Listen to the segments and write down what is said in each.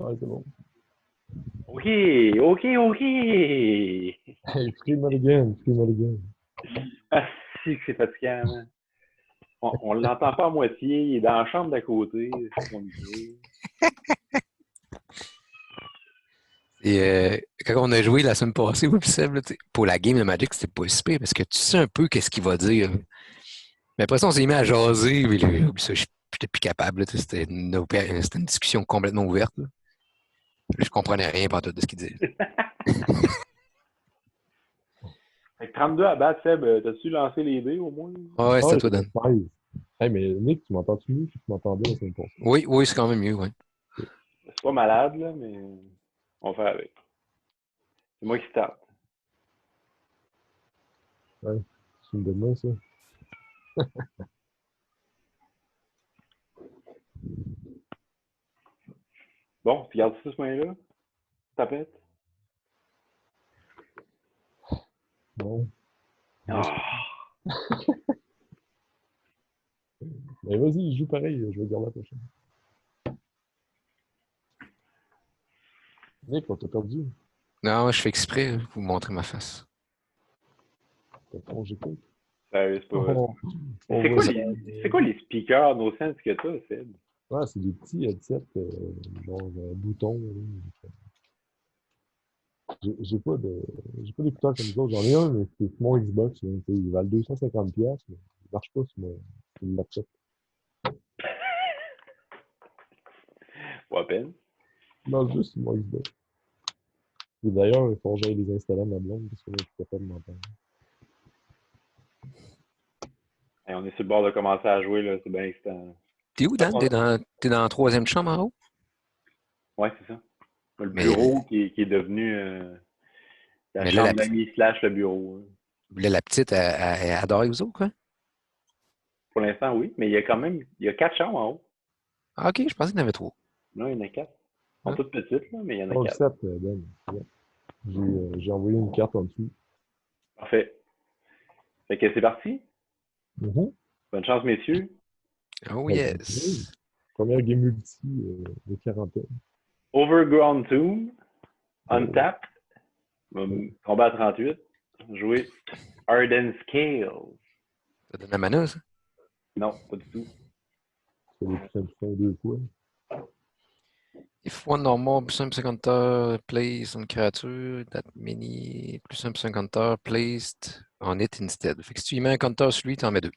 Ouais, c'est bon. OK, OK. Hey, free Mulligan. Ah, si que c'est fatigant, man. On l'entend pas à moitié, il est dans la chambre d'à côté, c'est son micro. Et quand on a joué la semaine passée, oui, puis Seb, là, pour la game de Magic, c'était pas super parce que tu sais un peu qu'est-ce qu'il va dire. Mais après ça, on s'est mis à jaser, mais là, ça, j'étais plus capable. Là, c'était une discussion complètement ouverte. Là. Je comprenais rien par tout de ce qu'il disait. Fait que 32 à battre, Seb, t'as-tu lancé les dés au moins? Ah ouais, Ah c'était ouais, toi, Dan. 16. Hey, mais Nick, tu m'entends-tu mieux que tu m'entendais la semaine passée? Oui, c'est quand même mieux, oui. C'est pas malade, là, mais on fait avec. C'est moi qui starte. Ouais, c'est une bonne main, ça. Bon, tu gardes ça ce main-là? Tapette? Bon. Ah! Mais vas-y, joue pareil, je vais garder la prochaine. Nick, on t'a perdu. Non, je fais exprès pour vous montrer ma face. T'as plongé quoi? Sérieux, c'est pas vrai. Oh, on C'est voit quoi, ça. c'est quoi les speakers no sense que t'as, Seb? Ouais, c'est des petits headsets, genre boutons. J'ai pas d'écouteurs comme les autres. J'en ai un, mais c'est sur mon Xbox. Là, ils valent 250$, mais il marche pas sur mon laptop. Pas à peine. Non, juste sur mon Xbox. Et d'ailleurs, il faut que j'aille les installer à ma blonde, parce que là, je suis capable de m'entendre. Hey, on est sur le bord de commencer à jouer, là, c'est bien excitant. T'es où, Dan? T'es dans la troisième chambre en haut? Ouais, c'est ça. Le Mais, bureau qui est devenu la mais là, chambre d'amis slash le bureau. Hein. la petite, elle adore les autres, quoi. Pour l'instant, oui, mais il y a 4 chambres en haut. Ah, ok, je pensais qu'il y en avait trois. Non, il y en a 4. Elles sont Hein? toutes petites, là, mais il y en a Oh, le 4. 7, Ben. Ouais. J'ai envoyé une carte en dessous. Parfait. Fait que c'est parti. Mhm. Bonne chance, messieurs. Oh, Ouais, oui. yes. Première game multi de quarantaine. Overground Tomb, Oh, Untapped, oh. combat 38, jouer Arden Scales. Ça donne la mana, ça? Non, pas du tout. C'est les plus fins deux fois. If one normal plus un 50 heures placed on créature, that many plus un 50 heures placed on it instead. Fait que si tu y mets un compteur sur lui, tu en mets deux.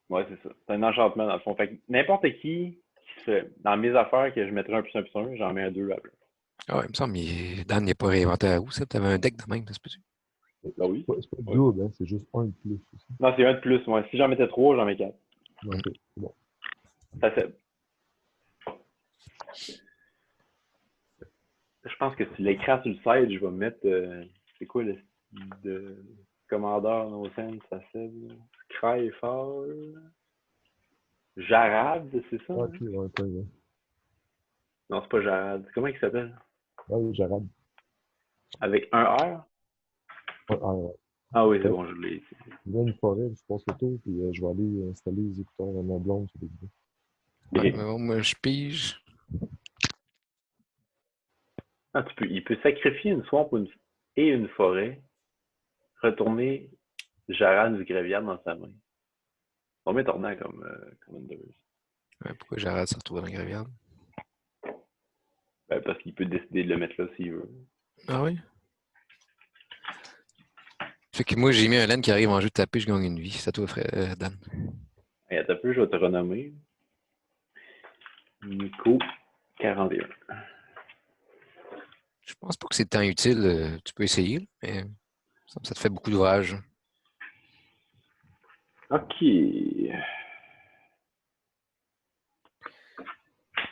Ouais, c'est ça. C'est un enchantement, dans le fond. Fait que n'importe qui se fait, dans mes affaires, que je mettrais un plus un, j'en mets un 2 après. Ah ouais, il me semble, Dan n'est pas réinventé à où, ça? T'avais un deck de même, ça se peut-tu? Bah oui. C'est pas Oui. double, hein, c'est juste un de plus. Aussi. Non, c'est un de plus, moi. Si j'en mettais 3, j'en mets 4. Ok, c'est bon. Ça fait. Je pense que si l'écran sur le site, je vais mettre. C'est quoi le de commandeur no sense, ça fait Cryfall. Jarad, c'est ça? Ok, Hein? ouais, très bien. Non, c'est pas Jarad. Comment il s'appelle? Ouais, Jarad. Avec un R? Ouais, ouais. Ah oui, c'est Ouais. bon, je l'ai ici. Je viens une forêt, je passe le tour, puis je vais aller installer les écouteurs dans ma blonde sur les deux. Ouais, Ok. mais bon, moi, je pige. Ah, il peut sacrifier une swamp et une forêt, retourner Jarad du gréviard dans sa main. Combien tournant comme Endeavors? Ouais, pourquoi j'arrête de se retrouver dans la graveyard? Ben, parce qu'il peut décider de le mettre là s'il veut. Ah oui? Fait que moi, j'ai mis un laine qui arrive en jeu de taper, je gagne une vie. C'est à toi, frère, Dan. Hey, attends un peu, je vais te renommer. Nico 41. Je pense pas que c'est tant utile. Tu peux essayer, là, mais ça te fait beaucoup d'ouvrage. Ok.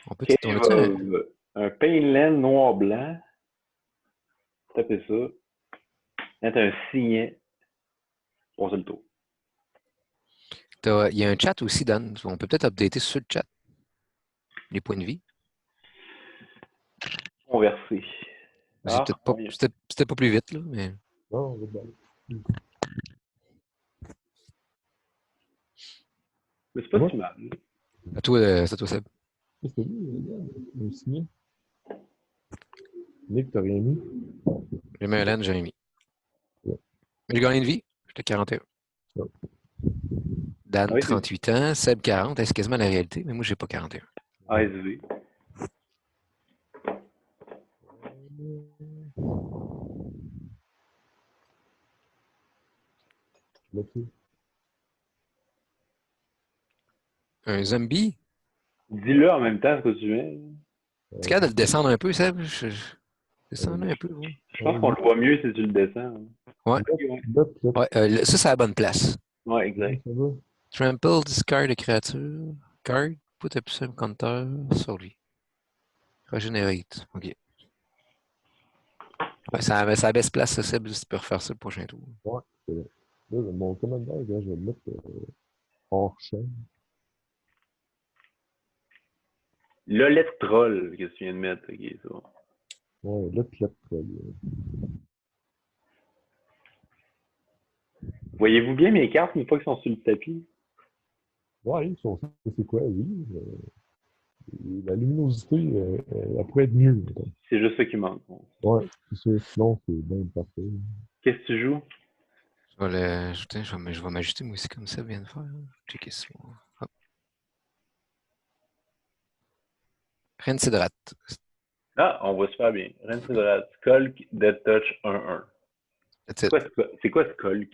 On peut Ok, on a-tu un... un Painland noir-blanc. Tapez ça. Mettre un signet. Passer le tour. Il y a un chat aussi, Dan. On peut peut-être updater sur le chat. Les points de vie. Converser. C'est Ah, peut-être pas, oui. c'était pas plus vite, là, mais Non, on va te baller. Mais c'est C'est pas moi? si mal. c'est à toi, Seb. C'est lui, regarde, un signet. Nick, t'as rien mis? J'ai mis un land, j'ai mis. Ouais. J'ai gagné une vie. J'étais 41. Ouais. Dan, Ah oui, c'est 38 ans. Seb, 40. C'est quasiment la réalité, mais moi, j'ai pas 41. ASV. Là-dessus. Un zombie? Dis-le en même temps ce que tu mets. Tu es capable de le descendre un peu, Seb? Euh, Descends-le un peu, ouais. Je pense qu'on ouais, le voit mieux si tu le descends. Hein. Ouais, Ok, ouais. là, ouais ça, c'est à la bonne place. Ouais, ouais, exact. ça va. Trample, discard de créature. Card, put a plus un compteur sur lui. Regenerate. OK. Ouais, ça baisse place, ça, Seb, si tu peux refaire ça le prochain tour. Ouais, c'est vrai. Là, mon commandeur, je vais le mettre hors champ. Lolette Troll que tu viens de mettre. Ok, c'est bon. Ouais, là, tu l'as très bien. Voyez-vous bien mes cartes une fois qu'elles sont sur le tapis? Ouais, c'est quoi, oui. La luminosité, elle pourrait être mieux. Mettons. C'est juste ça qui manque. Bon. Ouais, c'est sûr. Sinon, c'est bien parfait. Qu'est-ce que tu joues? Je vais l'ajouter, je vais m'ajuster moi aussi comme ça vient de faire. Checker ça. Hop. Rensidrate. Ah, on voit super bien. Rensidrat, Skulk, Death Touch 1-1. That's it. C'est quoi Skulk?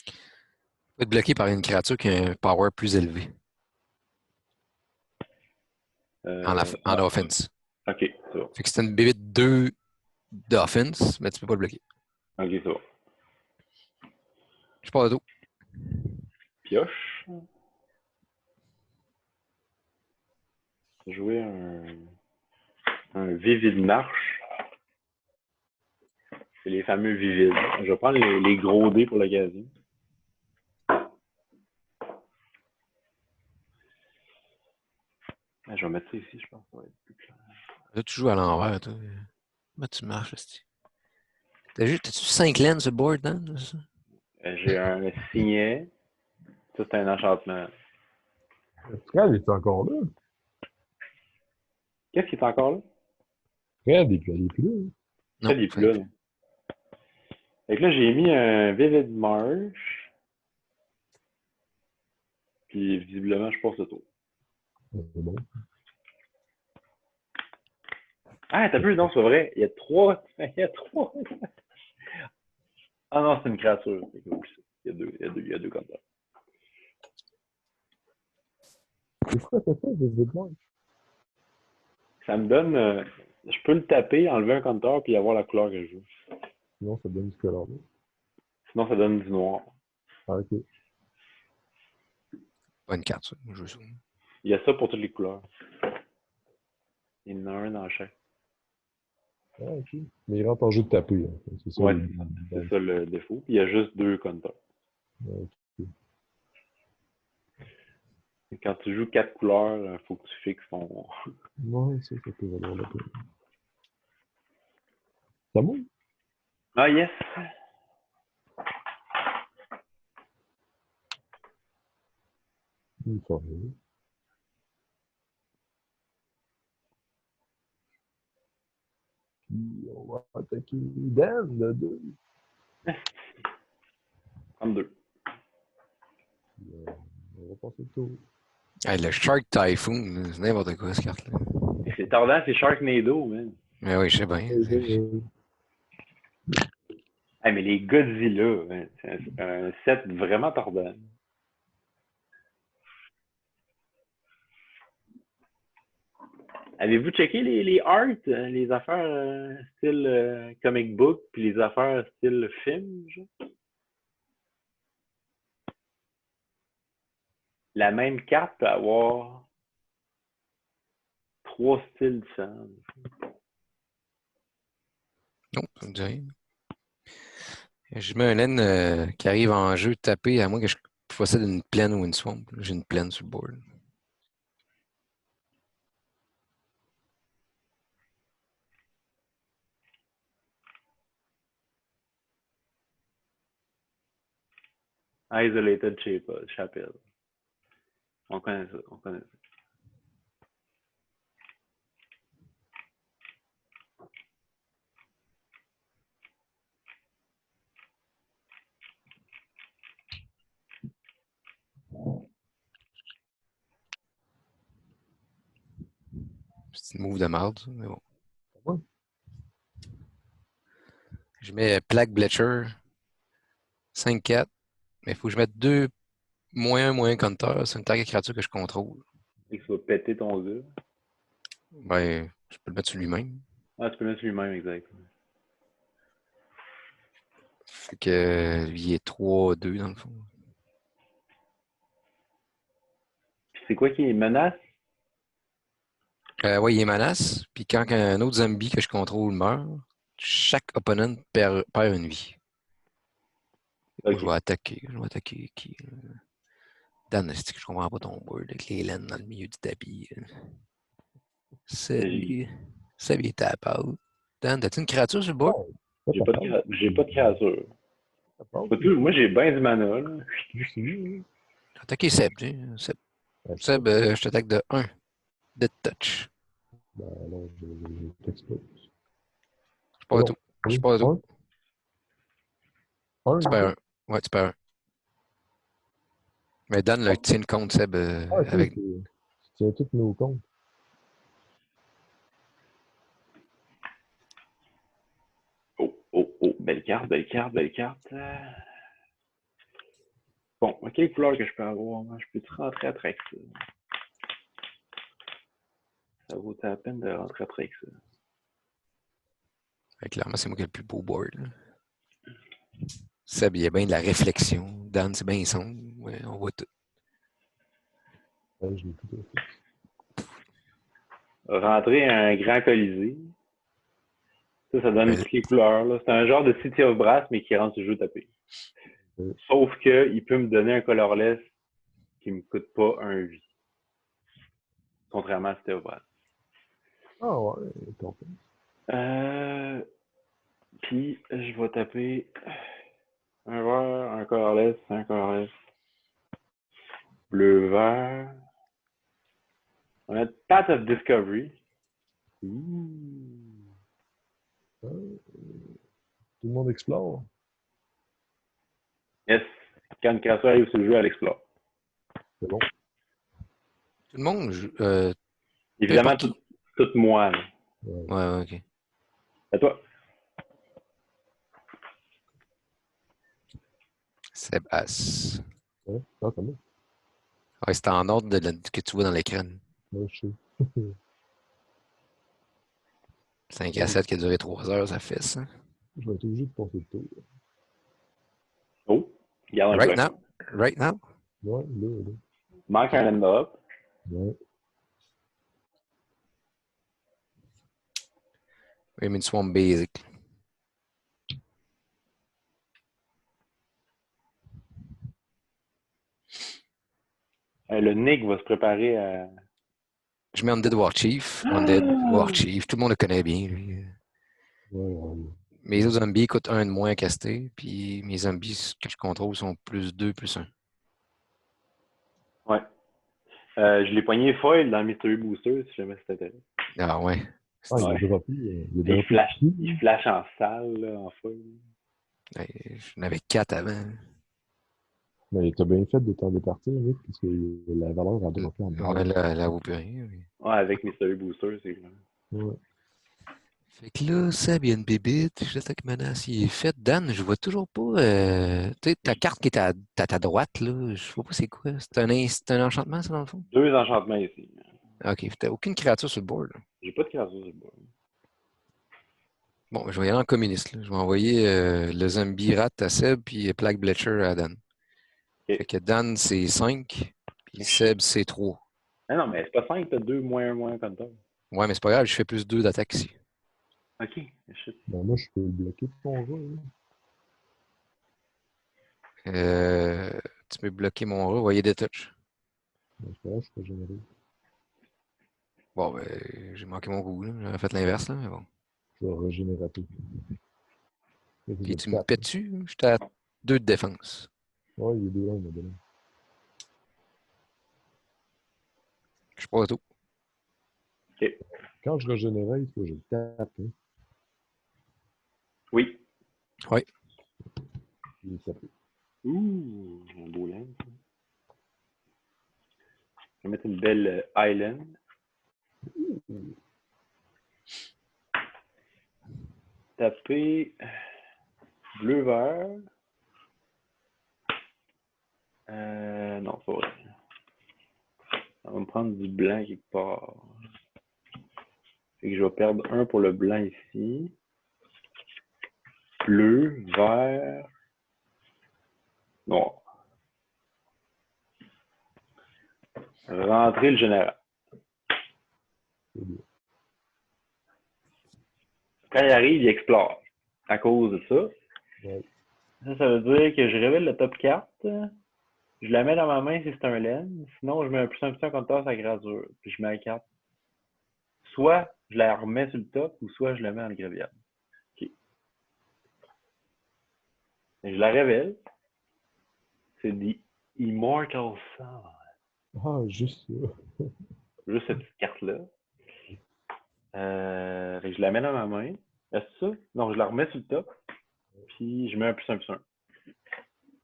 Faut être bloqué par une créature qui a un power plus élevé. En Ah, offense. ok, c'est bon. Fait que c'est une bébite 2 d'offense, mais tu peux pas le bloquer. Ok, c'est bon. Je pars de dos. Pioche. Jouer un Vivid Marche. C'est les fameux Vivides. Je vais prendre les gros dés pour l'occasion. Ah, je vais mettre ça ici, je pense. Ça va être plus clair. Là, tu joues à l'envers, toi. Comment tu marches, là, t'as-tu 5 lanes sur le board, Dan? J'ai un signet. Ça, c'est un enchantement. Fred est encore là. Qu'est-ce qui est encore là? Fred est plus là. Non, Fred, il est ça plus là. Non? Fait que là, j'ai mis un Vivid Marche. Puis, visiblement, je passe le tour. C'est bon. Ah, t'as vu? Non, c'est vrai. Il y a trois. Il y a trois. Ah non, c'est une créature. Il y a deux comme ça. C'est quoi ça fait, des blancs? Ça me donne. Je peux le taper, enlever un compteur, puis avoir la couleur que je veux. Sinon, ça donne du color. Sinon, ça donne du noir. Ah, ok. pas une carte, ça. Je joue ça. Il y a ça pour toutes les couleurs. Il y en a un dans chaque. Ah, ok. Mais il rentre en jeu de taper. Hein. C'est ça. Ouais, c'est ça le défaut. Il y a juste deux compteurs. Ok. Et quand tu joues quatre couleurs, il faut que tu fixes ton. Ouais, ça peut valoir la peine. Ça monte? Ah, yes! Il faut rien. Puis, on va attaquer Dan, le 2. 32. Puis, on va passer le tour. Hey, le Shark Typhoon, c'est n'importe quoi, cette carte-là. C'est tardant, c'est Sharknado, man. Mais oui, je sais bien. Ah, mais les Godzilla, man, c'est un set vraiment tardant. Avez-vous checké les arts, les affaires style comic book, puis les affaires style film, genre? La même carte peut avoir trois styles différents. Non, ça me dit rien. Je mets un laine qui arrive en jeu tapé, à moins que je possède une plaine ou une swamp. J'ai une plaine sur le board. Isolated Chapel. On connaît ça, on connaît ça. C'est une move de marde, mais bon. Ouais. Je mets Plague Bletcher, 5-4, mais il faut que je mette 2 moins counter. C'est une target créature que je contrôle. Et que ça va péter ton gars. Ben, je peux le mettre sur lui-même. Ah, tu peux mettre lui-même, exact. Fait que lui, il est 3-2 dans le fond. Puis c'est quoi qui est menace? Ouais, il est menace. Puis quand un autre zombie que je contrôle meurt, chaque opponent perd une vie. Moi, Ok. je vais attaquer. Je vais attaquer qui? Dan, c'est que je comprends pas ton board avec les laines dans le milieu du tapis. Salut. Salut, ta pâte. Dan, t'as-tu une créature sur le board? Ouais, J'ai pas de créature. Moi, j'ai bien du mana, là. Attaquer Seb, tu sais. Seb, je t'attaque de 1. Dead touch. Ben non, je t'explose. Je pars de tout. Je pars de tout. Tu perds 1. Ouais, tu perds 1. Mais Dan, là, il tient le compte, Seb, avec. Tu tiens tous nos comptes. Oh, belle carte. Bon, quelle couleur que je peux avoir? Je peux-tu rentrer après ça? Ça vaut la peine de rentrer après ça. Ouais, clairement, c'est moi qui ai le plus beau board. Là. Seb, il y a bien de la réflexion. Dan, c'est bien sombre. Ouais, on voit tout. Ouais, je l'ai tout fait. Rentrer un grand colisée. Ça donne toutes les couleurs. Là. C'est un genre de City of Brass, mais qui rend ce jeu tapé. Sauf qu'il peut me donner un colorless qui me coûte pas un vie. Contrairement à City of Brass. Ah ouais, compris. Puis, je vais taper un vert, un colorless. Bleu-vert. On a Path of Discovery. Tout le monde explore. Yes. Quand une créature arrive sur le jeu, elle explore. C'est bon. Tout le monde. Évidemment, tout moi. Là. Ouais, ok. À toi. Seb As. Ouais, ah, comment? Ouais, c'est en ordre que tu vois dans l'écran. Ouais, je sais. 5 à 7 qui a duré 3 heures, ça fait ça. Je vais être obligé de passer le tour. Oh, garde un bloc. Right now? Ouais, là. Manque un end up. Ouais. Oui, mais une swamp basic. Le Nick va se préparer à. Je mets Undead War Chief. Undead War Chief. Tout le monde le connaît bien, lui. Ouais. Mes autres zombies coûtent 1 de moins à caster, puis mes zombies que je contrôle sont +2, +1. Ouais. Je l'ai poigné foil dans le Mystery Booster, si jamais ça t'intéresse. Ah ouais. Ah, Ouais. il a droppé. Il flash en salle, là, en foil. J'en avais 4 avant. Mais t'as bien fait de t'en départir, Nick, parce que la valeur a droppé en bas. Ouais, là, vaut plus rien. Oui. Ouais, avec Mystery Booster, c'est clair. Ouais. Fait que là, Seb, il y a une bébite. Je sais que menace, il est fait. Dan, je vois toujours pas. Tu sais, ta carte qui est à ta droite, là, je vois pas c'est quoi. C'est un enchantement, ça, dans le fond? 2 enchantements ici. Ok, t'as aucune créature sur le board. Là. J'ai pas de créature sur le board. Bon, je vais y aller en communiste. Là. Je vais envoyer le zombie rat à Seb, puis Plague Bletcher à Dan. Okay. Fait que Dan, c'est 5, puis Seb, c'est 3. Ah non, mais c'est pas 5, t'as 2 moins un compteur. Ouais, mais c'est pas grave, je fais +2 d'attaque ici. Ok, Ben, moi, je peux le bloquer de ton jeu. Tu peux bloquer mon rat, voyez des touches. Ben, c'est pas grave, je peux générer. Bon, ben, j'ai manqué mon coup, là. J'aurais fait l'inverse, là, mais bon. Je vais régénérer. Puis tu me pètes dessus, j'étais à 2 de défense. Ouais, il y a 2 1, il m'a donné. Je suis pas à tout. Ok. Quand je régénérais, il faut que je le tape. Hein. Oui. Oui. Il est tapé. Ouh, un beau land. Je vais mettre une belle island. taper bleu-vert. Non, c'est pas vrai. Ça va me prendre du blanc quelque part. Fait que je vais perdre un pour le blanc ici. Bleu, vert, noir. Rentrer le général. C'est bien. Quand il arrive, il explore. À cause de ça. Ouais. Ça veut dire que je révèle la top carte. Je la mets dans ma main si c'est un laine. Sinon, je mets un plus un compteur sur la gradure. Puis je mets la carte. Soit je la remets sur le top, ou soit je la mets en gravillade. OK. Et je la révèle. C'est The Immortal Sun. Ah, juste ça. Juste cette petite carte-là. Je la mets dans ma main. Est-ce ça? Non, je la remets sur le top. Puis je mets un plus un plus un.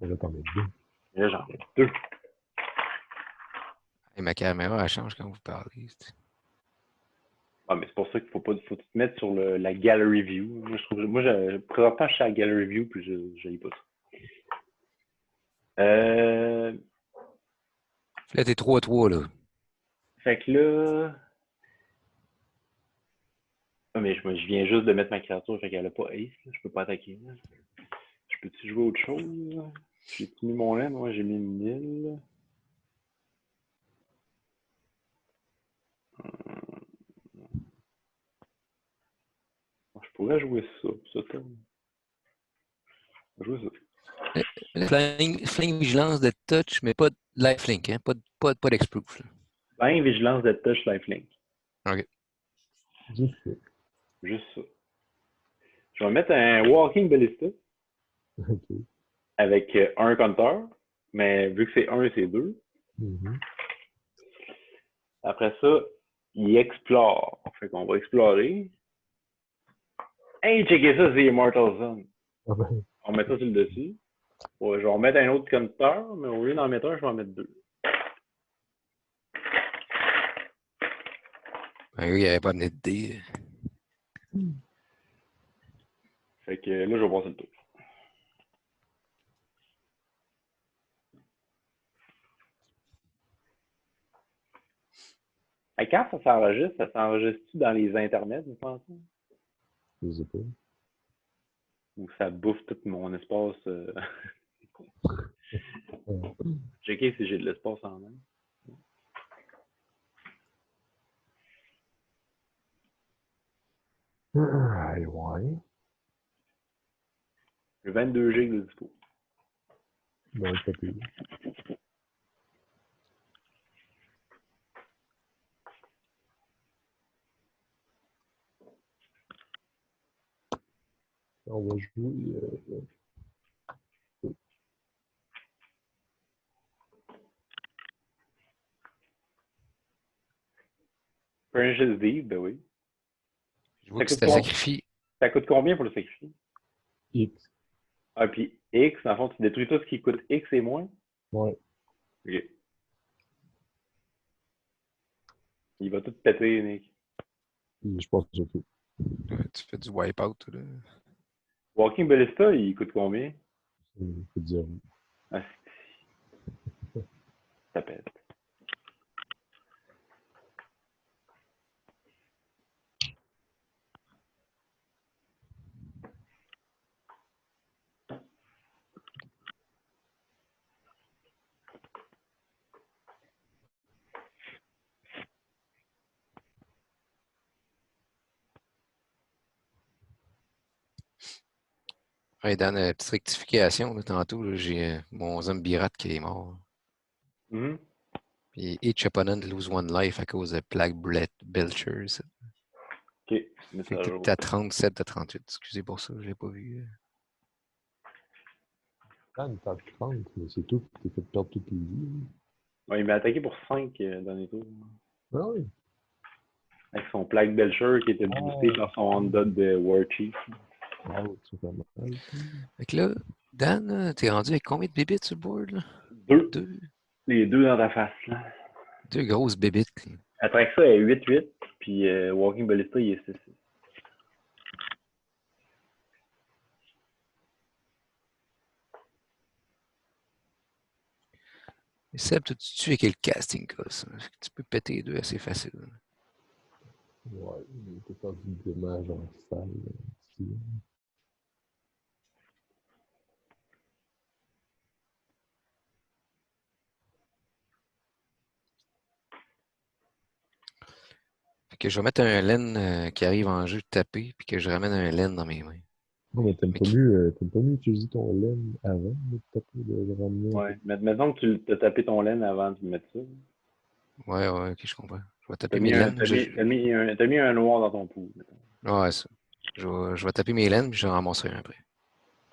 On va t'en mettre deux. Et là, j'en mets deux. Et ma caméra, elle change quand vous parlez. Ah, mais c'est pour ça qu'il faut te mettre sur la gallery view. Moi, présentement, je suis à la gallery view, puis je n'ai pas ça. Là, t'es 3-3, là. Fait que là. Ah, mais je viens juste de mettre ma créature, fait qu'elle a pas ace, là. Je peux pas attaquer. Là. Je peux-tu jouer autre chose? J'ai mis mon laine, moi j'ai mis une île. Je pourrais jouer ça, ça tombe. Je vais jouer ça. Fling vigilance de touch, mais pas de lifelink, hein? Pas d'exproof. Ben, vigilance de touch lifelink. OK. Juste ça. Juste ça. Je vais mettre un Walking Ballista OK. avec un compteur, mais vu que c'est un, c'est deux. Mhm. Après ça, il explore. Fait qu'on va explorer. Hey, checkez ça, c'est Immortal Zone. Ah ben, On met ça sur le dessus. Ouais, je vais en mettre un autre compteur, mais au lieu d'en mettre un, je vais en mettre deux. Ben, oui, il n'y avait pas amené de dés. Fait que là, je vais passer le tour. Et quand ça s'enregistre-tu dans les internets, vous pensez? je sais pas. Ou ça bouffe tout mon espace? Checker si j'ai de l'espace en main. Ouais. J'ai 22 gigs de dispo. Donc, pas pire. On va jouer. Pernicious Deed, ben oui. Je vois Ça que coûte, c'était sacrifié. ça coûte combien pour le sacrifier? X. Ah, puis X, dans le fond, tu détruis tout ce qui coûte X et moins? Ouais. Ok. Il va tout péter, Nick. Puis, je pense que c'est tout. Ouais, tu fais du wipeout, là. Walking Ballista, il coûte combien? Il faut dire. Ah, ça pète. Ouais, Dan, petite rectification, là, tantôt, là, j'ai mon zombie rat qui est mort. Mhm. Puis each opponent lose one life à cause de Plague Belchers. Ok, Fait mets que ça à t'es jour. à 37 de 38. Excusez pour ça, je l'ai pas vu. Ah, une table 30, mais c'est tout. T'es fait perdre toutes tes vies. Ouais, il m'a attaqué pour 5 derniers tours. Ah oui. Avec son Plague Belcher qui était boosté par son Honda de War Chief. Ah, ça fait mal. Fait que là, Dan, t'es rendu avec combien de bébites sur le board, là? Deux. Deux. Les deux dans ta face, là. Deux grosses bébites. Atraxa est 8-8, puis Walking Ballista, il est 6-6. Seb, toi, tu tues avec le casting call, ça. Tu peux péter les deux assez facile. Ouais, il était pas visiblement genre sale. Ici. Fait que je vais mettre un laine qui arrive en jeu de taper, puis que je ramène un laine dans mes mains. Non, mais Mais qui- t'aimes pas mieux utiliser ton laine avant de taper, de ramener un peu. Ouais. Mais mettons que tu as tapé ton laine avant de mettre ça. Ouais, ouais, ok, je comprends. Je vais T'as taper mes mis un, laines. t'as mis un noir dans ton pouls. Mettons. Ouais, ça. Je vais taper mes laines, puis je vais en ramasser un après.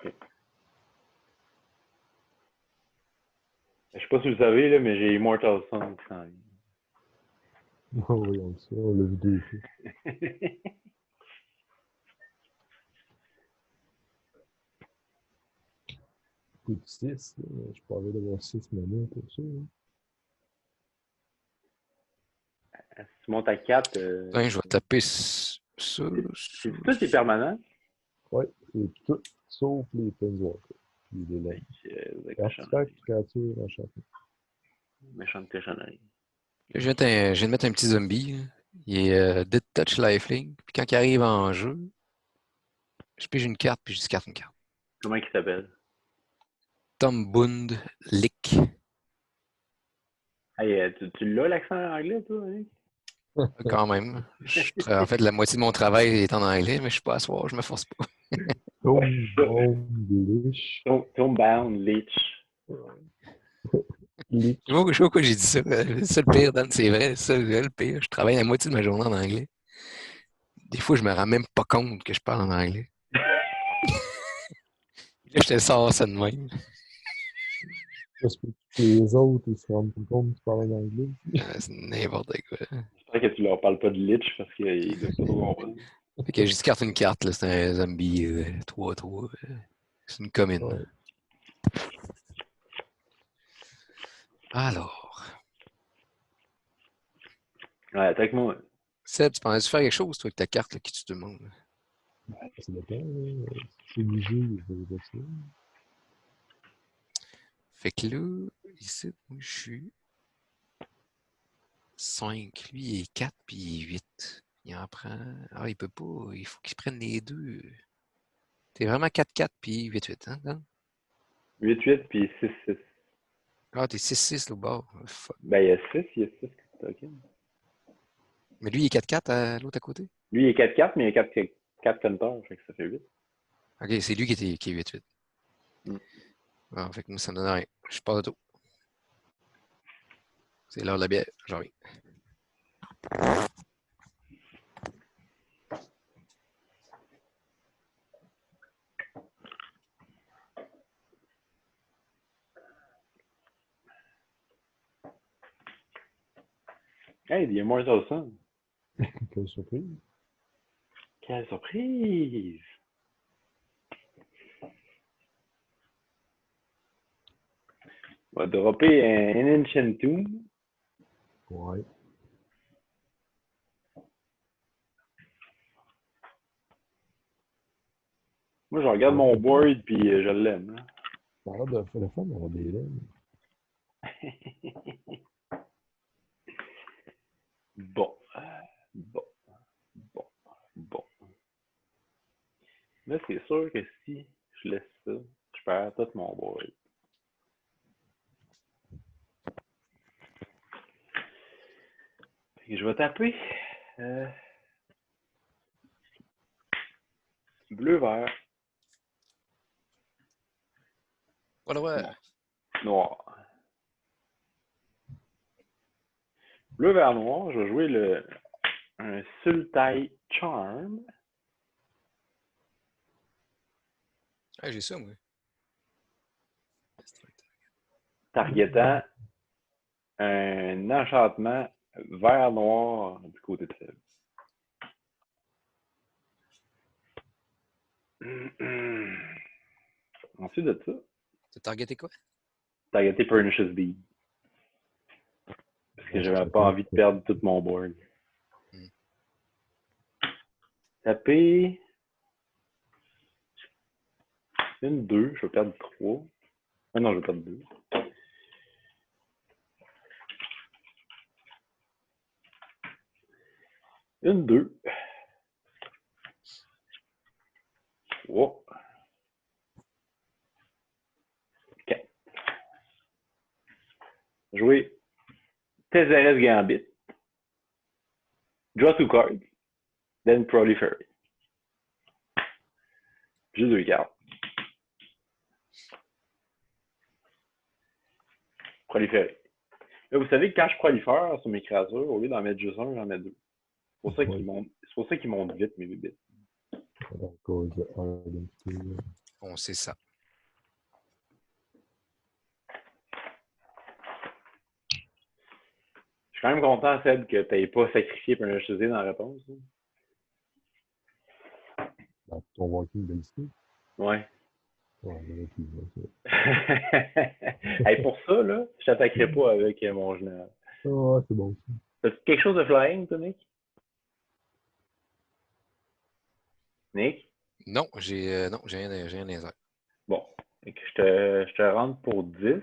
Ok. Je sais pas si vous le savez, là, mais j'ai Immortal Sun qui s'en Non, voyons ça, on l'a vu 2 fois. vient. Coup de 6, je peux avoir d'avoir 6 mana pour ça. Hein. Si tu montes à 4, Tiens, je vais taper ça. c'est tout est permanent. Ouais, c'est tout sauf les Planeswalkers. Puis les Avec, laines. avec Artefact, créature, enchantement. méchante cochonnerie. Là, je viens de mettre un petit zombie. Là. Il est Dead Touch Lifelink. Puis quand il arrive en jeu, je pige une carte, puis je discarte une carte. Comment il s'appelle? Tom Bund Lick. Hey, tu l'as l'accent anglais, toi, hein? Quand même. En fait, la moitié de mon travail est en anglais, mais je suis pas à soir, je me force pas. Tomb Lich. Tombound Leech. Lich. Je sais pas pourquoi j'ai dit ça. C'est ça le pire, Dan, c'est vrai. C'est ça le pire. Je travaille la moitié de ma journée en anglais. Des fois, je me rends même pas compte que je parle en anglais. Là, je te sors ça de même. Parce que les autres, ils se rendent pas compte que tu parles en anglais. C'est n'importe quoi. J'espère que tu leur parles pas de Leech parce qu'ils doivent pas trop comprendre. Fait que j'ai discarte une carte, là. C'est un zombie 3-3. C'est une commune. Ouais. Alors, Ouais, attaque-moi. Seb, tu pensais faire quelque chose, toi, avec ta carte, là, qui tu te demandes? Ça dépend. Hein. Si c'est léger, je vais dire ça. Fait que là, ici, moi, je suis 5. Lui, il est 4, puis il est 8. Il en prend. Ah, il peut pas. Il faut qu'il prenne les deux. T'es vraiment 4-4 puis 8-8, hein, Dan? 8-8 puis 6-6. Ah, t'es 6-6 là au bord. Fuck. Ben, il y a 6 ok. Mais lui, il est 4-4 à l'autre à côté? Lui, il est 4-4, mais il y a 4 counters, fait que ça fait 8. Ok, c'est lui qui est 8-8. Mm. Ah, fait que moi, ça me donne rien. Je pars de tout. C'est l'heure de la bière. J'arrive. Hey, il y a Immortal Sun. Quelle surprise. Quelle surprise! On va dropper un Ancient Tomb. Ouais. Moi, je regarde mon board puis je l'aime. Hein. Ça a l'air de faire le fun d'avoir des laines. Bon. Bon. Bon. Bon. Là, c'est sûr que si je laisse ça, je perds tout mon board. Fait que je vais taper euh, bleu-vert. Voilà, ouais. Non. Noir. Bleu-vert-noir, je vais jouer un Sultai Charm. Ah, j'ai ça, moi. Targetant un enchantement vert-noir du côté de Seb. Ensuite de ça, T'as targeté quoi? targeter Pernicious Bead. Parce que j'avais pas envie de perdre tout mon board. Hmm. Taper une 2, je vais perdre 3. Ah non, je vais perdre 2. Une, deux. Oh. Quatre. Jouer Tezzeret Gambit. Draw two cards. Then Proliferate. Juste deux cartes. Proliférer. Là, vous savez que quand je prolifère sur mes créatures, au lieu d'en mettre juste un, j'en mets deux. C'est pour ça qu'ils montent vite, mes bébites. À cause de Arden Scale. On sait ça. Je suis quand même content, Seb, que tu n'aies pas sacrifié pour un HTZ dans la réponse. Dans ton Walking Basic. Ouais. Ouais, j'aurais pu voir ça. Hey, pour ça, là, je t'attaquerai pas avec mon général. Ah, c'est bon. T'as quelque chose de flying, toi, Nick? Nick? Non, j'ai rien dans les airs. Bon. Fait que je te rentre pour 10.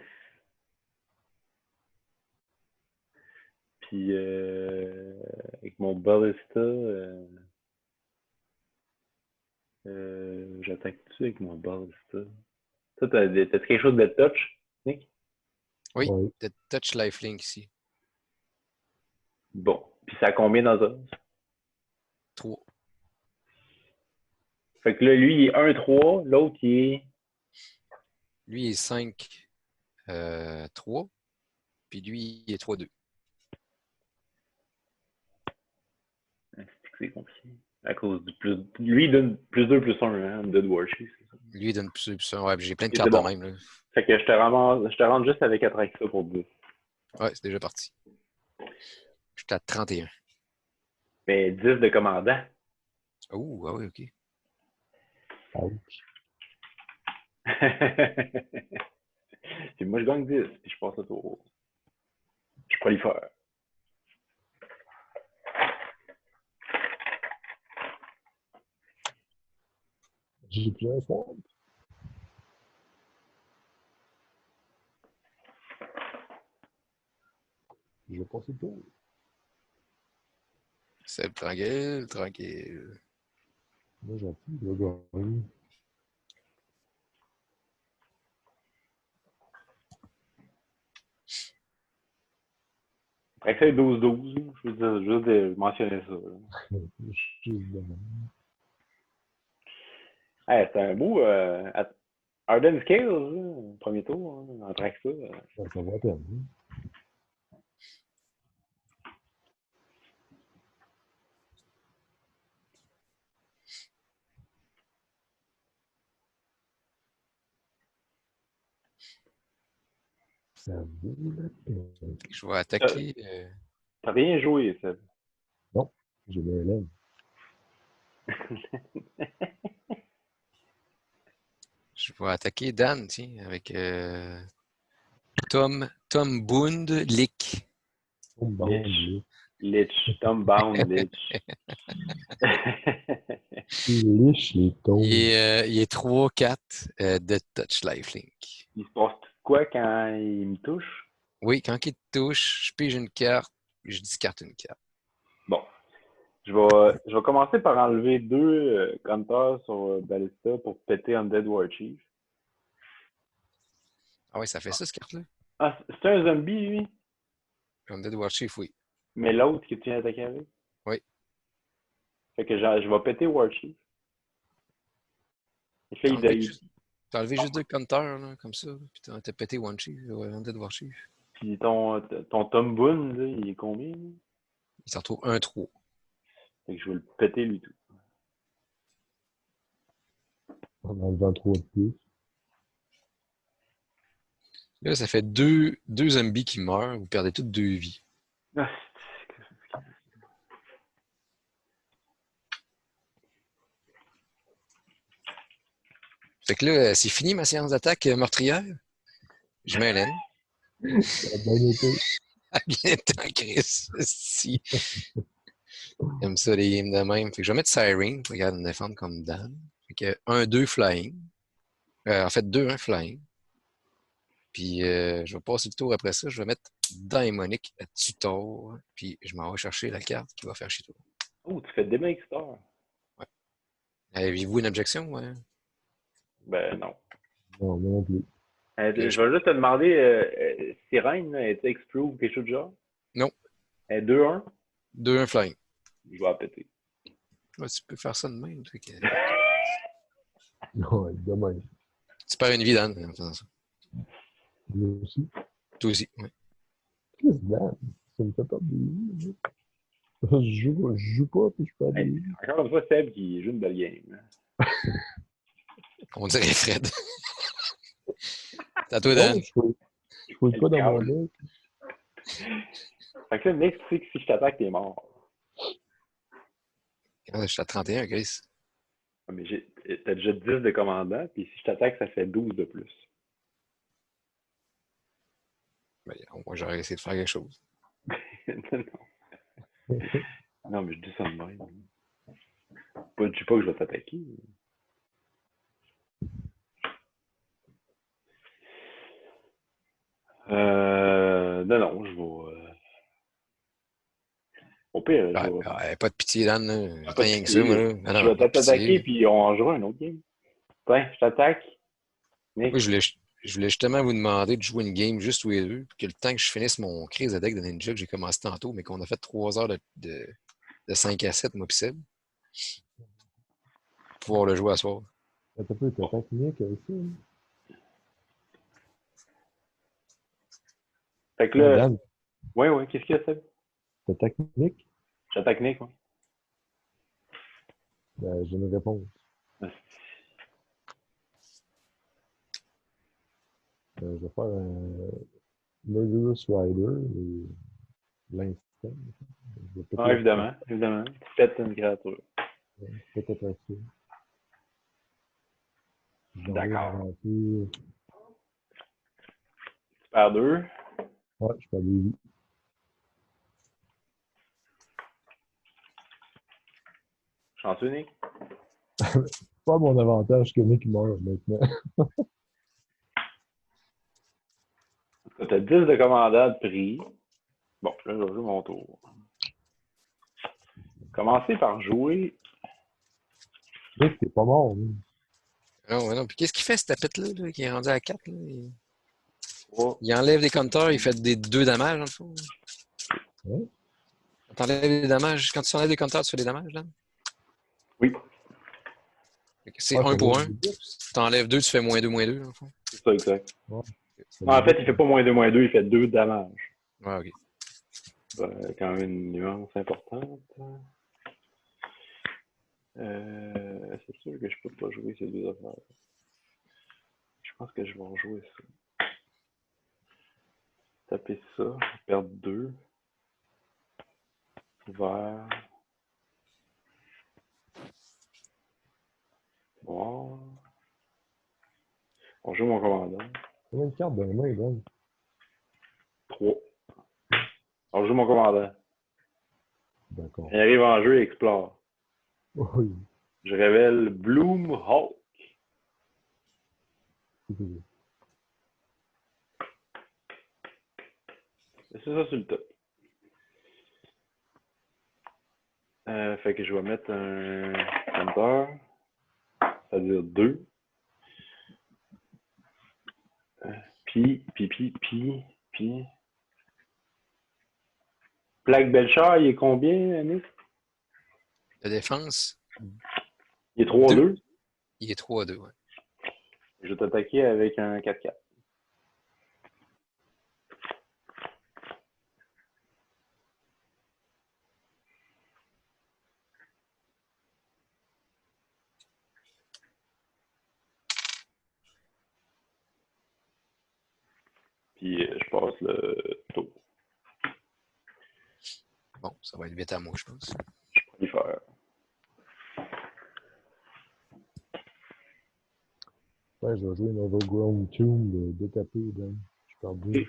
Puis, avec mon ballista, j'attaque-tu avec mon ballista? Toi, t'as quelque chose de touch, Nick? Oui, Ouais. de Touch Lifelink ici. Bon. Puis ça a combien dans ça? 3. Fait que là, lui, il est 1-3. L'autre, il est... Lui, il est 5, 3. Puis lui, il est 3-2. C'est compliqué. À cause du plus... Lui, il donne plus 2, plus 1, hein, de Warchief, c'est ça? Lui, il donne plus ça. Ouais, puis j'ai plein de Et cartes c'est de bon. même. Là. Fait que je te rentre juste avec Atraxa pour 10. Ouais, c'est déjà parti. J'étais à 31. Mais 10 de commandant. Oh, ah oui, OK. Ouch. Puis moi, je gagne 10, puis je passe le tour. Je prolifère. J'ai plus un swamp. Je vais passer le tour. C'est tranquille, tranquille. Moi, gentil, je vais gagner. Atraxa est 12-12. Je veux dire, juste de mentionner ça. Là. Juste de même. Hey, c'est un beau Arden Scales, là, premier tour, hein, Atraxa. Ça va à peine. Hein? Ça vaut la peine. Je vais attaquer. T'as rien joué, ça. Non, j'ai mis un lèvre. Je vais attaquer Dan, tiens, avec Tom Bund Lick. Oh, bon, Lich. Lich. Tom Bound Lich. il liche les tons. Il est 3-4 de Touch Lifelink. Il se passe quoi quand il me touche? Oui, quand il te touche, je pige une carte, je discarte une carte. Bon. Je vais commencer par enlever 2 counters sur Ballista pour péter Undead Warchief. Ah oui, ça fait ça, cette carte-là? Ah, c'est un zombie, lui? Undead Warchief, oui. Mais l'autre que tu viens d'attaquer avec? Oui. Fait que je vais péter Warchief. T'as enlevé juste 2 counters, là, comme ça, puis t'as pété One Chief, Undead Warchief. Puis ton Tom Boone, là, il est combien? Là? Il s'en retrouve 1-3. Fait que je vais le péter, lui, tout. En enlevant 3 de plus. Là, ça fait deux zombies qui meurent. Vous perdez toutes 2 vies. Ah, Fait que là, c'est fini ma séance d'attaque meurtrière. Je m'élène. Ça a bien été. À bien temps, Chris. Si. J'aime ça, les games de même. Fait que je vais mettre Siren. Regarde, me défendre comme Dan. Fait que 1-2 flying. En fait, 2-1 flying. Puis, je vais passer le tour après ça. Je vais mettre Daimonic à tutor. Puis, je m'en vais chercher la carte qui va faire chez toi. Oh, tu fais Demon Star. Avez-vous une objection? Ouais? Ben non. Non, moi non plus. Je vais juste te demander, Sirène, est Explode ou quelque chose de genre? Non. 2-1? 2-1 flying. Je vais la péter. Ouais, tu peux faire ça de même. Ouais, demain. Tu perds une vie, Dan, en faisant ça. Lui aussi. Toi aussi, oui. Qu'est-ce que Dan? Ça me fait perdre des vies. Je joue pas, puis je perds des vies. Encore une fois, Seb qui joue une belle game. On dirait Fred. C'est à toi, Non, Dan. je fouille pas dans mon deck. Fait que là, Nick, tu sais que si je t'attaque, t'es mort. Je suis à 31, Chris. Mais t'as déjà 10 de commandant, puis si je t'attaque, ça fait 12 de plus. Ben, moi, j'aurais essayé de faire quelque chose. non. Non, mais je dis ça de même. Je dis pas que je vais t'attaquer. Non, je vais. Au pire, je vais. Pas de pitié, Dan. J'ai Pas de rien que ça, moi. pitié. Là. Ah, Je non, vais pas de t'attaquer, pitié. puis on en jouera un autre game. Tiens, je t'attaque. Nick. Moi, je voulais justement vous demander de jouer une game juste tous les deux, puis que le temps que je finisse mon crise de deck de Ninja que j'ai commencé tantôt, mais qu'on a fait 3 heures de 5 à 7, moi, pis Seb, pour pouvoir le jouer à soir. T'as peu, t'as technique avec ça. Fait que là. Dan, Oui, qu'est-ce qu'il y a, Seb? t'as technique? J'attaque Nick, oui. Ben, j'ai une réponse. Je vais faire un Murderous Rider et l'instinct. Ah, évidemment. Tu pètes une créature. Peut-être assez. D'accord. Tu Tu perds 2. Ouais, je perds des vies. Chanceux, Nick. Pas mon avantage que Nick meurt maintenant. Tu as 10 de commandant de prix. Bon, là, je vais jouer mon tour. Commencez par jouer. Nick, t'es pas mort. Hein. Non, ouais, non. Puis qu'est-ce qu'il fait, ce tapette-là, là, qui est rendu à 4? Là? Oh. Il enlève des compteurs, il fait des 2 dommages, en fond. Ouais. Quand tu enlèves des compteurs, tu fais des dommages, là? Oui, C'est Ouais, 1 pour 1. ça Tu t'enlèves 2, tu fais -2, en fond. c'est ça, exact. Ouais. Non, en fait, il fait pas -2, il fait 2 dommages. Ouais, ok. Quand même une nuance importante. C'est sûr que je peux pas jouer ces deux affaires. Je pense que je vais en jouer ça. Taper ça, perdre 2. Vert. Noir. On joue mon commandant. Combien de cartes dans les mains, Dan? 3. On joue mon commandant. D'accord. Il arrive en jeu et explore. Oui. Je révèle Bloom Hawk. C'est ça sur le top. Fait que je vais mettre un counter, c'est-à-dire 2. Puis. Plaque Belchar, il est combien, Nick? La défense, Il est 3-2. il est 3-2, ouais. Je vais t'attaquer avec un 4-4. Puis je passe le tour. Bon, ça va être vite à moi, je pense. Je peux y faire. Ouais, je vais jouer une Overgrown Tomb de détaper, Dan. Je perds 2.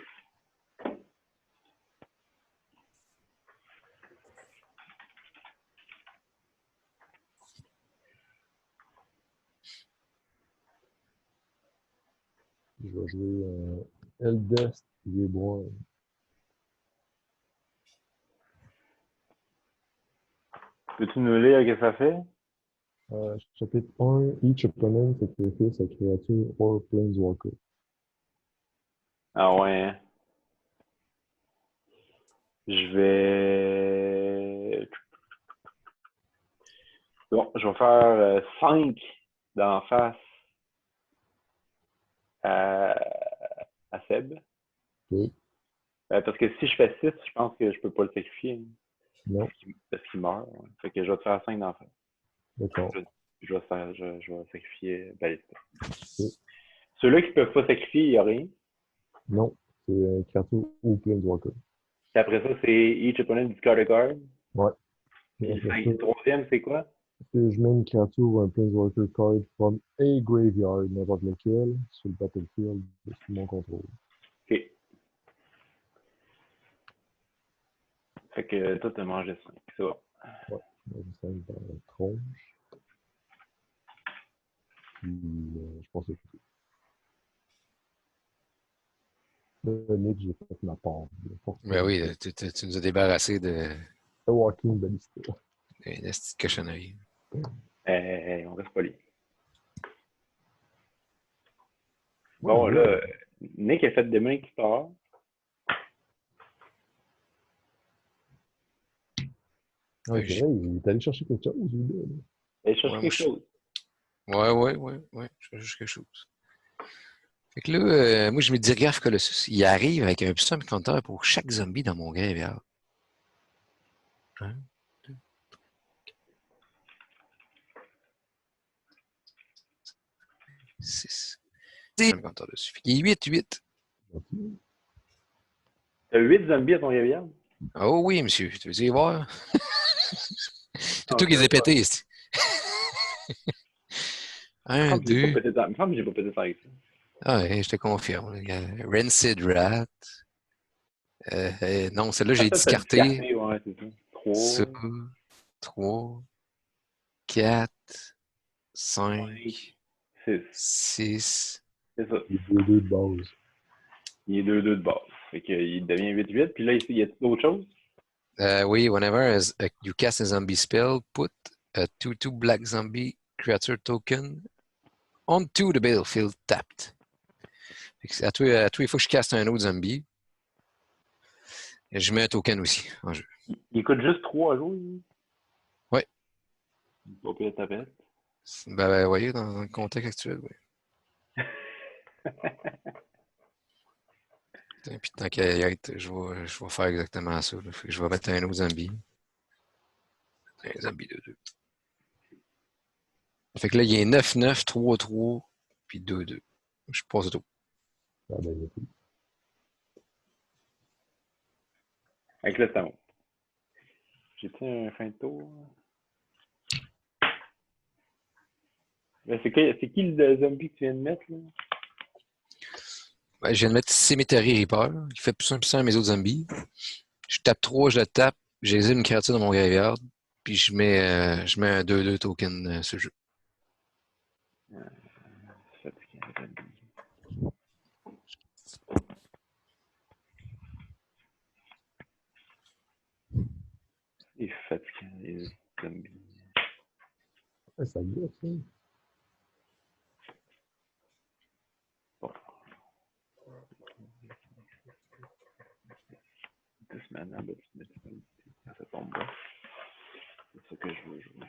Je vais jouer Eldest Reborn. Peux-tu nous lire ce que ça fait? Chapitre 1, each opponent sacrifice a creature or planeswalker. Ah ouais, hein? Je vais... Bon, je vais faire 5 d'en face à, à Seb. Ok. Parce que si je fais 6, je pense que je peux pas le sacrifier. Hein, Non, parce qu'il meurt. Ouais. Fait que je vais te faire 5 d'en face. d'accord. Je vais sacrifier Ballista. Ok. Ceux-là qui ne peuvent pas sacrifier, il n'y a rien. Non, c'est créature ou planeswalker. Puis après ça, c'est each opponent discard a card. Ouais. Puis Après ça, le troisième, c'est quoi? je mets une créature ou un planeswalker card from a graveyard, n'importe lequel, sur le battlefield, sous mon contrôle. OK. Fait que toi, tu as mangé 5. C'est bon. Ouais. J'ai 5 dans la tronche. Puis, je pense que c'est tout. Le Nick, j'ai fait ma part. Ben oui, tu nous as débarrassé de The Walking Ballista. une petite cochonnerie. On reste poli. Ouais, Bon, là, là, Nick a fait des mains qui partent. ouais, c'est vrai, il est allé chercher quelque chose, lui, là. Elle cherche Ouais, quelque chose. ouais, je fais juste quelque chose. Fait que là, moi, je me dis, regarde, Colossus, il arrive avec un puissant compteur pour chaque zombie dans mon graveyard. 1, 2, 6. Un compteur dessus. Fait qu'il est 8, 8. Gentil. T'as 8 zombies à ton graveyard? Oh oui, monsieur, tu veux y voir? C'est toi qui les Ok. as pétés, ici. Il me 1, semble que j'ai 2. pas pété ça avec ça. Ah ouais, je te confirme. Rancid Rat. Non, celle-là, Ah, j'ai ça, t'as discarté. discarté, ouais, c'est ça. Ça, 3, 3, 4, 5, 5, 6. 6. C'est ça. Les deux de base. Il est 2-2 de base. Fait qu'il devient 8-8. Puis là, ici, il y a d'autres choses? Oui, whenever you cast a zombie spell, put a 2/2 black zombie creature token onto the battlefield tapped. Fait que à tous les fois que je caste un autre zombie, je mets un token aussi en jeu. Il coûte juste 3 à jouer. Ouais. Pas pire de tapette. Ben, voyez, dans le contexte actuel, oui. Puis tant qu'à y être, je vais faire exactement ça. Fait que je vais mettre un autre zombie. Un zombie de 2. Fait que là, il y a 9-9, 3-3, puis 2-2. Je passe au tour. Ah, ben, il y a tout. Avec le temps. J'ai-tu un fin de tour? C'est qui le zombie que tu viens de mettre, là? Ben, je viens de mettre Cemetery Reaper. Il fait plus un à mes autres zombies. Je tape 3, je le tape. J'exile une créature dans mon graveyard. Puis je mets un 2-2 token sur le jeu. Il est fatiguant, les zombies. Ouais, ça goûte, ça. Bon. 10 mana, ben, tu mets ça, ça tombe bas. C'est ça que je veux jouer.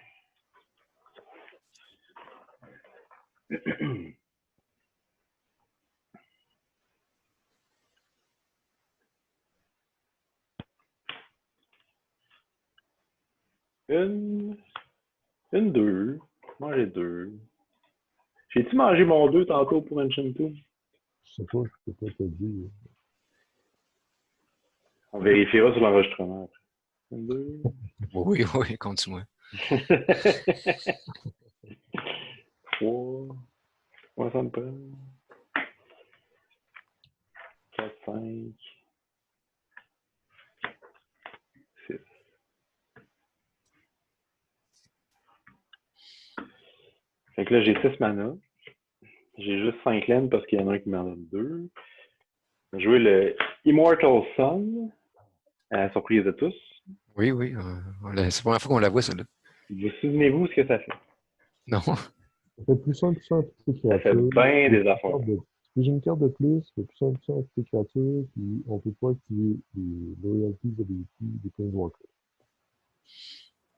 Une, une 2. Manger 2. J'ai-tu mangé mon 2 tantôt pour une Shinto? Je sais pas, je peux pas te dire. On vérifiera sur l'enregistrement après. Une 2. Oui, oui, continue. 3. Ouais, ça me prend. 4, 5. 6. Fait que là, j'ai 6 mana. J'ai juste 5 laines parce qu'il y en a un qui m'en donne 2. Je vais jouer le Immortal Sun, à la surprise de tous. Oui, oui. C'est la première fois qu'on la voit, celle-là. Vous souvenez-vous ce que ça fait? Non. Ça fait plus 1 à toutes tes Ça fait créatures. bien des affaires. Puis j'ai une carte de plus, ça fait plus 1 à toutes tes créatures, puis on peut pas activer les loyalties abilities des Planeswalkers.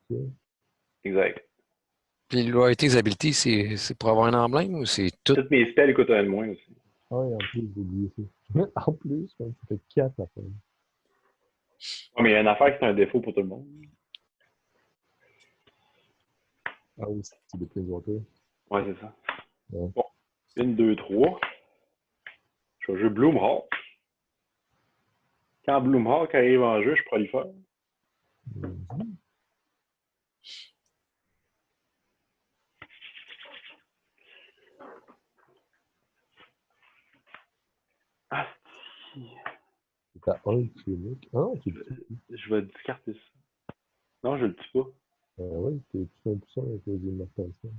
Ok? Exact. Puis Puis Loyalty Ability, c'est pour avoir un emblème ou c'est tout? Toutes mes spells coûtent un de moins aussi. Ah oui, en plus, j'ai oublié ça. En plus, man, ça fait 4 à faire. Ouais, mais il y a une affaire qui est un défaut pour tout le monde. Ah oui, c'est des Planeswalkers. Ouais, c'est ça. Ouais. Bon. 1, 2, 3. Je vais jouer Bloomhawk. Quand Bloomhawk arrive en jeu, je prolifère. Mhm. Ah, si. C'est à 1 qui est unique. Ah non, tu le tues. Je vais discarter ça. Non, je le tue pas. Oui, t'es plus 1 avec les immortalisations.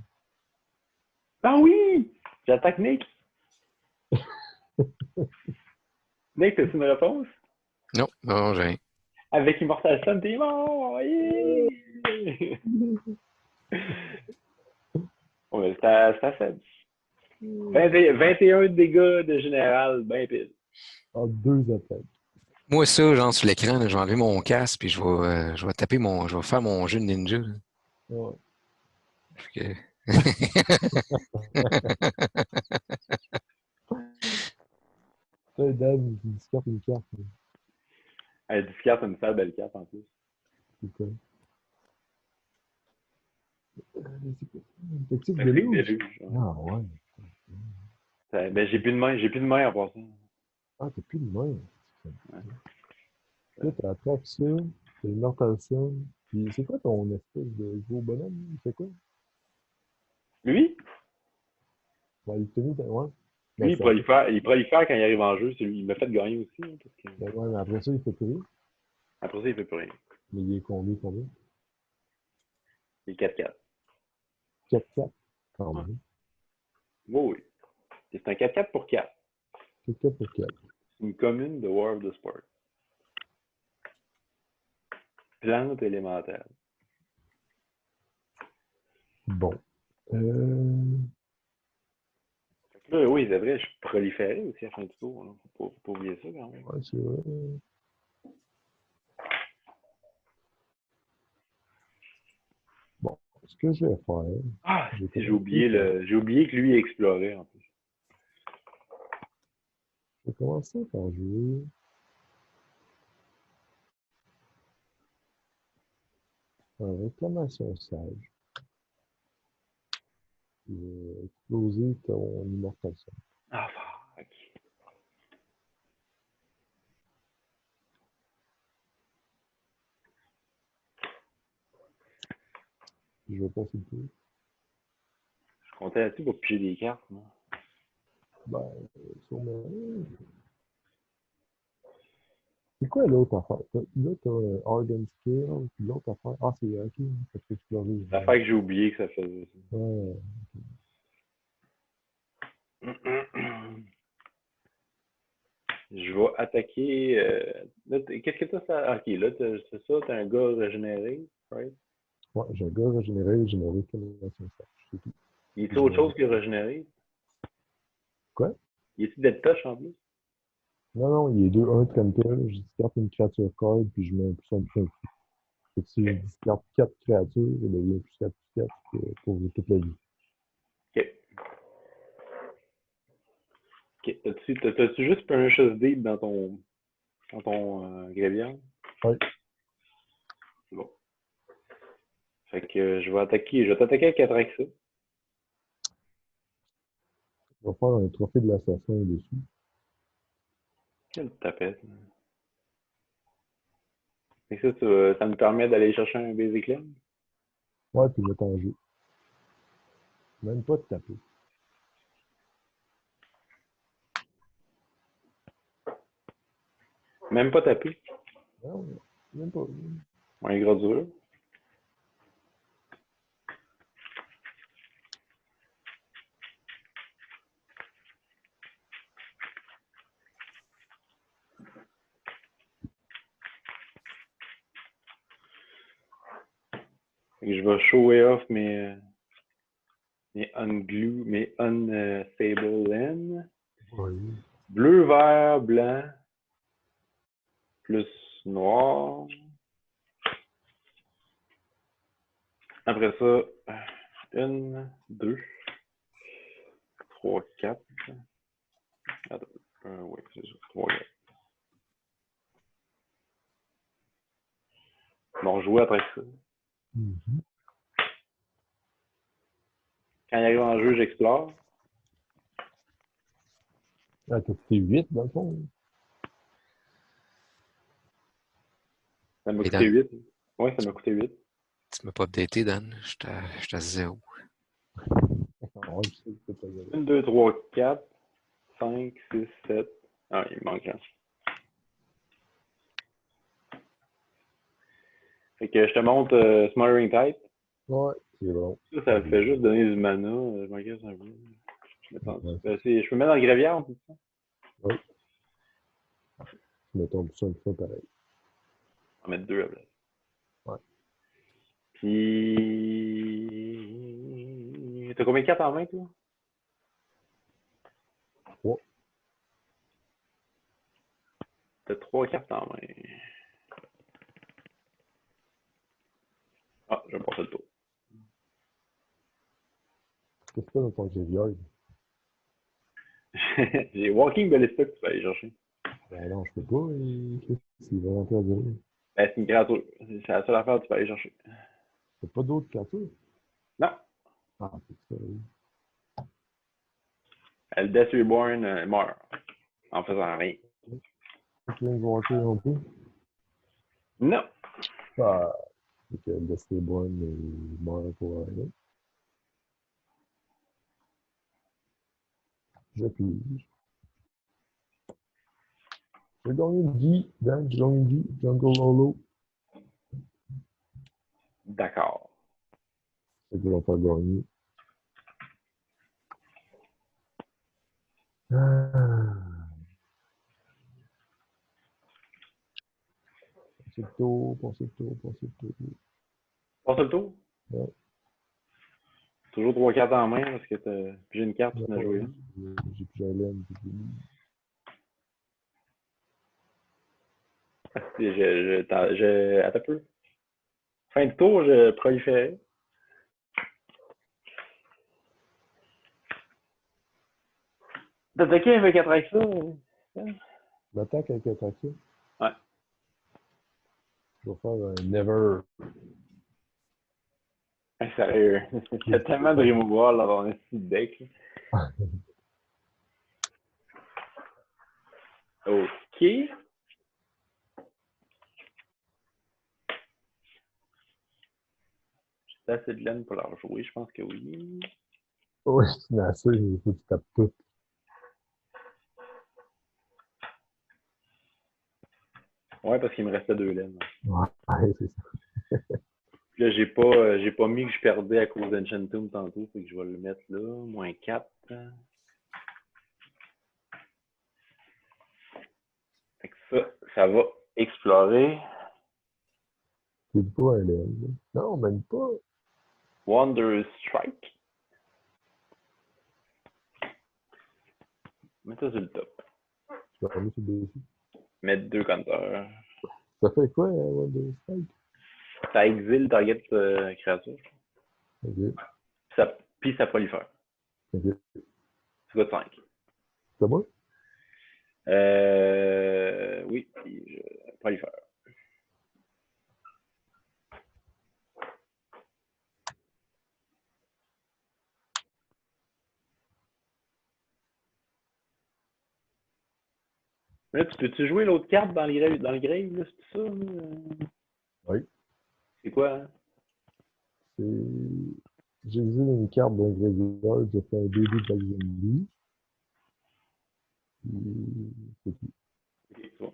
Ah oui! J'attaque Nick. Nick, as-tu une réponse? Non, non, j'ai rien. Avec Immortal Sun, t'es mort! Yeah! Ouais, c'est assez faible. 21 de dégâts de général, ben pile. En 2 attaques. Moi, ça, genre, sur l'écran, là, je vais enlever mon casque, puis je vais taper je vais faire mon jeu de ninja. Là. Ouais. Fait Hey, Dan, il discarte une carte. Elle discarte une sale belle carte en plus. C'est quoi? C'est quoi? Toxique Toxic Deluge? Deluge. Ouais. Ah ouais. Ben, j'ai plus de main en passant. Ah, t'as plus de main. Ouais. Là, t'attrapes ça, t'as une Mortal Sun. Puis c'est quoi ton espèce de gros bonhomme? Il fait quoi? Lui, Ouais, il te mis, ouais. Ben, lui, ça fait. il prolifère quand il arrive en jeu. Il m'a fait gagner aussi. Hein, parce que... Ben ouais, mais après ça, il fait plus rien. Après ça, il fait plus rien. Mais il est combien? Il est 4-4. 4-4. Quand Ouais. même. Oui, oui. C'est un 4-4 pour 4. 4-4 pour 4. C'est une commune de War of the Sport. Plante élémentaire. Bon. Euh... Là, oui, c'est vrai, je proliférais aussi à la fin du tour. Là. Faut pas oublier ça quand même. Ouais, c'est vrai. Bon, ce que je vais faire, Ah, je vais si commencer par, j'ai oublié que lui explorait en plus. je vais commencer par jouer en réclamation sage. Je vais exploser ton Immortal Sun. Ah, fuck. Je vais passer le tour. Je comptais là-dessus pour piger des cartes. Moi. Ben, sûrement. C'est quoi l'autre affaire? Là, t'as Organ Scale, puis l'autre affaire. Ah, c'est ok, ça peut explorer. C'est l'affaire que j'ai oublié que ça faisait. Ouais. Je vais attaquer. Là, qu'est-ce que t'as ça? Ok, là, c'est ça, t'as un gars régénéré, right? Ouais, j'ai un gars régénéré réclamation sage. C'est tout. Il est-tu autre Régénéré. chose que régénéré? Quoi? Il est-tu dead touch en plus? Non, non, il est 2-1 Trample, je discarte une créature card, puis je mets un plus un plus un. Fait que si je discarte 4 créatures, je deviens plus 4 plus 4 pour toute la vie. Ok. Ok. T'as-tu juste un chose deep dans ton graveyard? Ouais, C'est bon. Fait que je vais t'attaquer avec 4 avec ça. je vais faire un trophée de l'assassin dessus. Quelle tapette. Fait que ça me permet d'aller chercher un basic land. Ouais, puis mettre en jeu. Même pas de taper. Même pas tapé. Non, même pas. Un gros dur. Fait que je vais shower off mes unglue, mes unstable land. Oui. Bleu, vert, blanc, plus noir. Après ça, 1, 2, 3, 4. Attends, oui, c'est ça, 3, 4. On va rejouer après ça. Mhm. Quand il arrive en jeu, j'explore. Ah, t'as coûté 8 dans le fond. Ça m'a Et coûté Dan, 8. Oui, ça m'a coûté 8. tu m'as pas updaté, Dan. J'étais à 0. Ouais, je sais que c'est pas grave. 1, 2, 3, 4, 5, 6, 7. Ah, il me manque un. Fait que je te montre Smothering Type. Ouais, c'est bon. Ça fait juste donner du mana. Je m'encaisse un peu. Je peux mettre dans le graveyard, tout ça? Oui. Mettons ça une fois pareil. On va mettre 2 à place. Ouais. Puis. T'as combien de cartes en main, toi? 3. T'as 3 cartes en main. Ah, je vais passer le tour. Qu'est-ce que t'as dans ton graveyard? J'ai Walking Ballista que tu peux aller chercher. Ben non, je peux pas. S'il va rentrer à zéro. Ben, c'est une créature. C'est la seule affaire que tu peux aller chercher. T'as pas d'autres créatures? Non. Ah, c'est ça, oui. Le Death Reborn meurt en faisant rien. Ok, ils vont rentrer non plus. Non. Ah, c'est que Destiny Born est mort pour rien. Je pige. J'ai gagné une vie, Dan, j'ai gagné une vie. Jungle Holo. D'accord. C'est que je vais faire gagner. Ah. Passez le tour, passez le tour, passez le tour. Passe le tour. Ouais. Toujours 3 cartes en main parce que j'ai une carte, tu en as joué Ouais, une. j'ai plus Jalen, j'ai plus. Attends un peu. Fin de tour, je proliférais. T'as attaqué avec 4 avec ça? L'attaque avec attraction. Ouais. Je vais faire un Never. Sérieux. Il y a tellement de removal dans un petit deck. Ok. J'ai assez de laine pour la rejouer, je pense que oui. Oui, c'est assez, il faut que tu tapes tout. Ouais, parce qu'il me restait 2 laines. Ouais, c'est ça. Puis là, j'ai pas mis que je perdais à cause d'Enchantum tantôt, fait que je vais le mettre là. Moins 4. Fait que ça va explorer. C'est pas un laine. Non, même pas. Wonder Strike. Mets ça sur le top. Je vais aller sur le dessus. Mettre 2 compteurs. Ça fait quoi, Wonder Strike? Ça exile target créature. Ok. Puis ça prolifère. Ok. C'est quoi de 5? C'est moi? Oui, puis prolifère. Là, tu peux-tu jouer l'autre carte dans le grave, là, c'est ça? Oui. C'est quoi, hein? C'est. J'exile une carte d'un graveyard, je fais un BD de Zombie. C'est tout. Ok, c'est bon.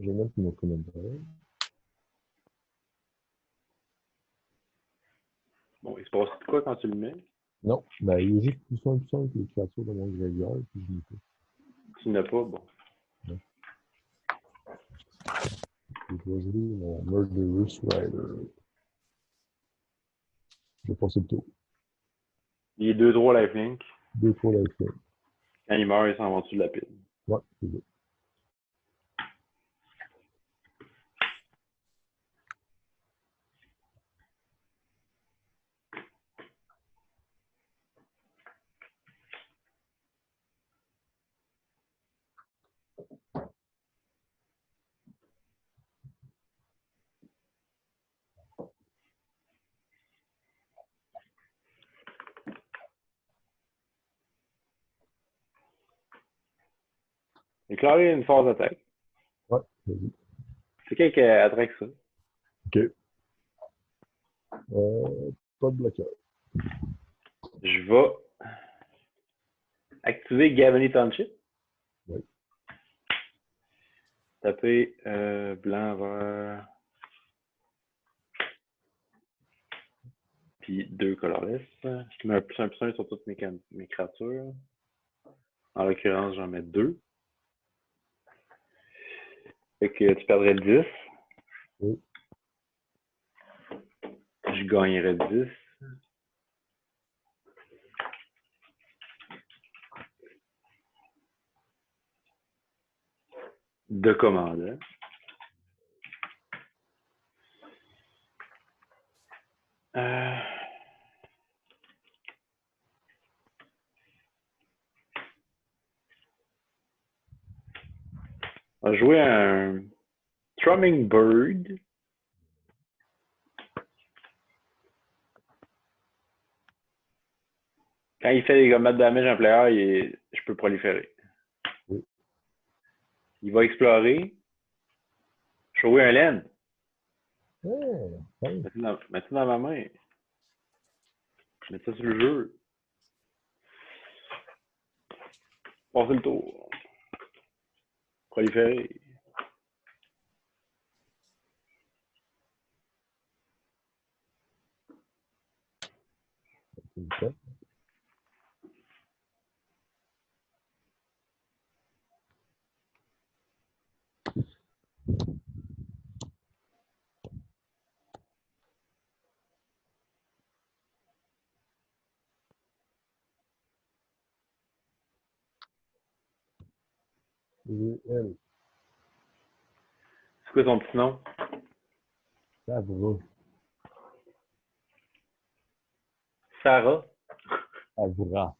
Je vais mettre mon commentaire. Bon, il se passe quoi quand tu le mets? Non, ben, il est juste plus simple que les créatures de mon graveyard, puis je l'ai pas. Tu n'as pas, bon. Non. Je vais jouer mon Murderous Rider. Je vais passer le tour. Il est 2-3 lifelink. 2-3 life. Quand il meurt, il s'en va en dessous de la pile. Ouais, c'est ça. Déclarer une phase d'attaque. Ouais, vas-y. C'est qui qui attaque ça? OK. Pas de bloqueur. Je vais activer Gavany Township. Oui. Taper blanc, vert. Puis 2 colorless. Je mets un +1/+1 sur toutes mes créatures. En l'occurrence, j'en mets 2. Fait que tu perdrais 10. Oui. Je gagnerais 10. De commandant. On va jouer un Thrumming Bird. Quand il fait des combats de damage en player, je peux proliférer. Oui. Il va explorer. Jouer un land. Hey. Mets ça dans ma main. Mets ça sur le jeu. Passer le tour. Proliférer. C'est ça. Et elle, C'est quoi son petit nom? ça va. Sarah. Avra.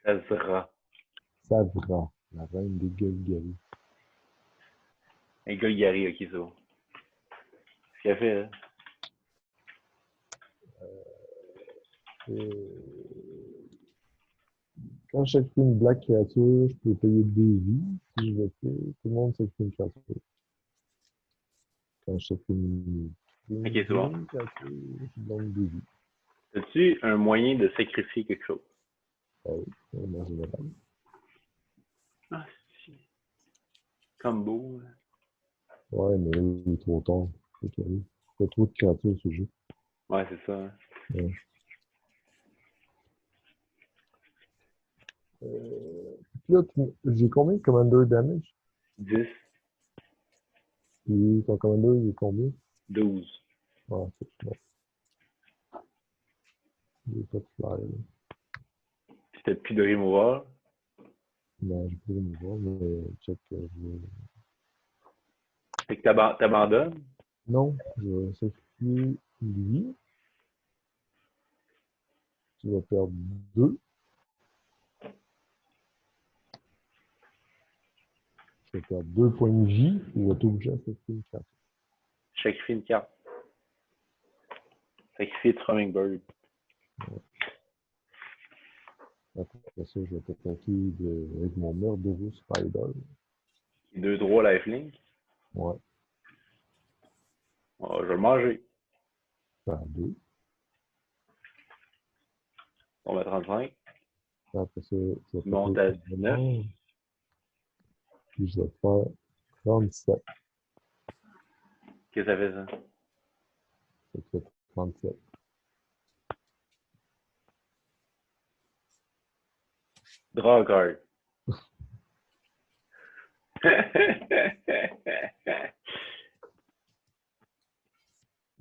Azra. Savra. La reine des Golgari. Un Golgari, ok, c'est bon. Ce qu'elle fait, là. Quand je crée une black créature, je peux payer 2 vies. Si je le fais, tout le monde s'écrit une créature. Quand je crée Ok, c'est bon. une créature, je donne 2 vies. As-tu un moyen de sacrifier quelque chose? Ah oui, en général. Ah, si. Combo. Ouais, mais là, il est trop tard. C'est carré. Il y a trop de créatures ce jeu. Ouais, c'est ça. Hein. Ouais. Là, j'ai combien de commander damage? 10, Et ton commander, il est combien? 12. Ouais, c'est bon. Il est pas de flyer, là. Si t'as plus de remover, Non, j'ai pas de voir, mais check. fait que t'abandonnes. Non, je vais sacrifier lui. Tu vas perdre 2. Tu vas perdre 2 points de vie. Tu vas t'obliger à sacrifier une carte. Sacrifie une carte. Sacrifier Thrumming Bird. Après ça, je vais t'attaquer avec mon Murderous Rider. 2-3 lifelink. Ouais, Oh, je vais le manger. faire 2. On va 35. Après ça, je vais Tu montes à taper 19. Puis je vais te faire 37. Qu'est-ce que ça fait, ça? Ça fait 37. Draw a card.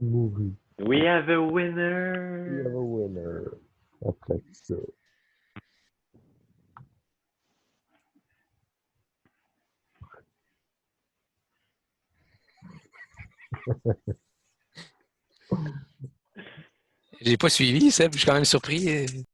Mouru. We have a We winner! have a winner. Après ça. J'ai pas suivi, Seb. Je suis quand même surpris.